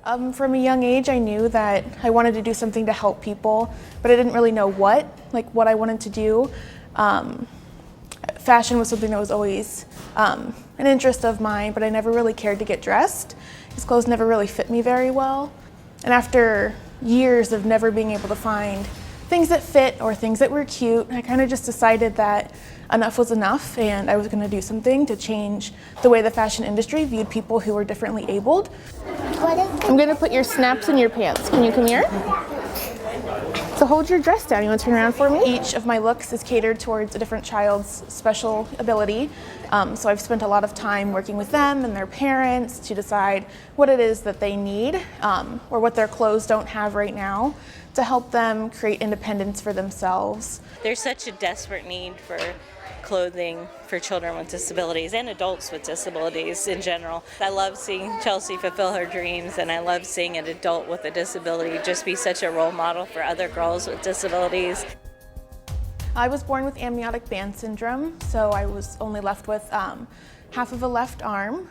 From a young age, I knew that I wanted to do something to help people, but I didn't really know what I wanted to do. Fashion was something that was always an interest of mine, but I never really cared to get dressed. His clothes never really fit me very well. And after years of never being able to find things that fit or things that were cute, I kind of just decided that enough was enough and I was going to do something to change the way the fashion industry viewed people who were differently abled. I'm going to put your snaps in your pants. Can you come here? So hold your dress down. You want to turn around for me? Each of my looks is catered towards a different child's special ability. So I've spent a lot of time working with them and their parents to decide what it is that they need or what their clothes don't have right now to help them create independence for themselves. There's such a desperate need for clothing for children with disabilities and adults with disabilities in general. I love seeing Chelsea fulfill her dreams, and I love seeing an adult with a disability just be such a role model for other girls with disabilities. I was born with amniotic band syndrome, so I was only left with half of a left arm.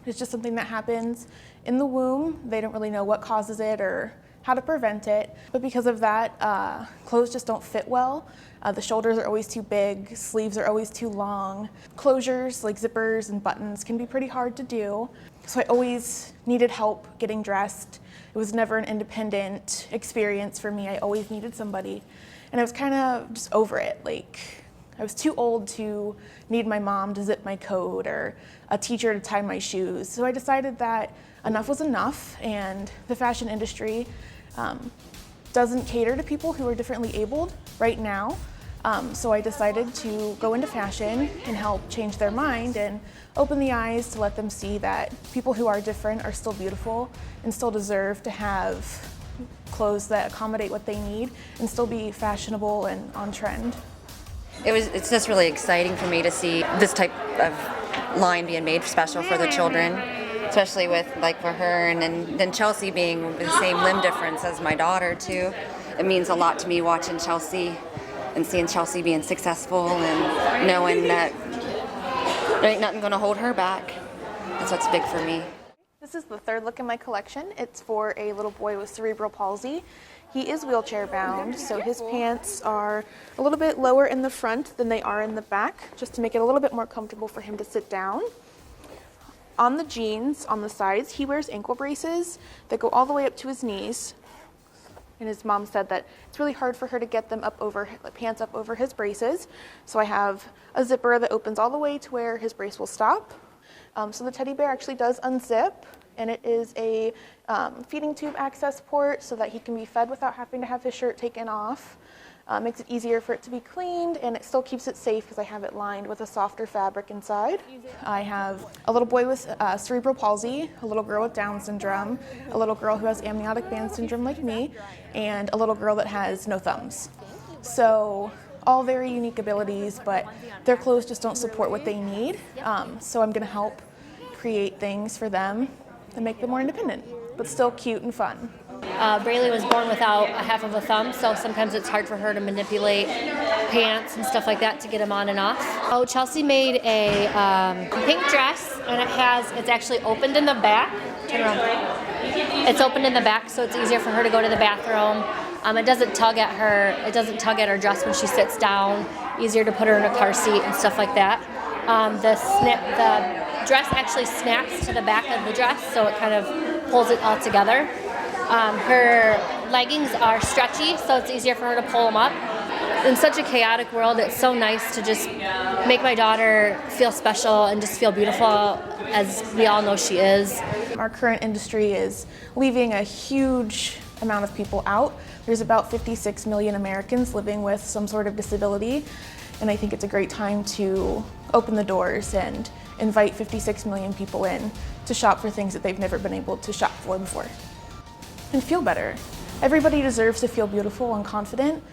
It's just something that happens in the womb. They don't really know what causes it or how to prevent it, but because of that, clothes just don't fit well. The shoulders are always too big, sleeves are always too long. Closures like zippers and buttons can be pretty hard to do. So I always needed help getting dressed. It was never an independent experience for me. I always needed somebody. And I was kind of just over it. Like, I was too old to need my mom to zip my coat or a teacher to tie my shoes. So I decided that enough was enough, and the fashion industry doesn't cater to people who are differently abled right now. So I decided to go into fashion and help change their mind and open the eyes to let them see that people who are different are still beautiful and still deserve to have clothes that accommodate what they need and still be fashionable and on trend. It's just really exciting for me to see this type of line being made special for the children, especially with for her and then Chelsea being the same limb difference as my daughter too. It means a lot to me watching Chelsea and seeing Chelsea being successful and knowing that there ain't nothing gonna hold her back. That's what's big for me. This is the third look in my collection. It's for a little boy with cerebral palsy. He is wheelchair bound, so his pants are a little bit lower in the front than they are in the back, just to make it a little bit more comfortable for him to sit down. On the jeans, on the sides, he wears ankle braces that go all the way up to his knees. And his mom said that it's really hard for her to get them pants up over his braces. So I have a zipper that opens all the way to where his brace will stop. So the teddy bear actually does unzip, and it is a feeding tube access port so that he can be fed without having to have his shirt taken off. Makes it easier for it to be cleaned, and it still keeps it safe because I have it lined with a softer fabric inside. I have a little boy with cerebral palsy, a little girl with Down syndrome, a little girl who has amniotic band syndrome like me, and a little girl that has no thumbs. So all very unique abilities, but their clothes just don't support what they need. So I'm going to help create things for them that make them more independent, but still cute and fun. Braylee was born without a half of a thumb, so sometimes it's hard for her to manipulate pants and stuff like that to get them on and off. Oh, Chelsea made a pink dress, and it's actually opened in the back. Turn around. It's opened in the back, so it's easier for her to go to the bathroom. It doesn't tug at her dress when she sits down. Easier to put her in a car seat and stuff like that. The dress actually snaps to the back of the dress, so it kind of pulls it all together. Her leggings are stretchy, so it's easier for her to pull them up. In such a chaotic world, it's so nice to just make my daughter feel special and just feel beautiful, as we all know she is. Our current industry is leaving a huge amount of people out. There's about 56 million Americans living with some sort of disability, and I think it's a great time to open the doors and invite 56 million people in to shop for things that they've never been able to shop for before. And feel better. Everybody deserves to feel beautiful and confident,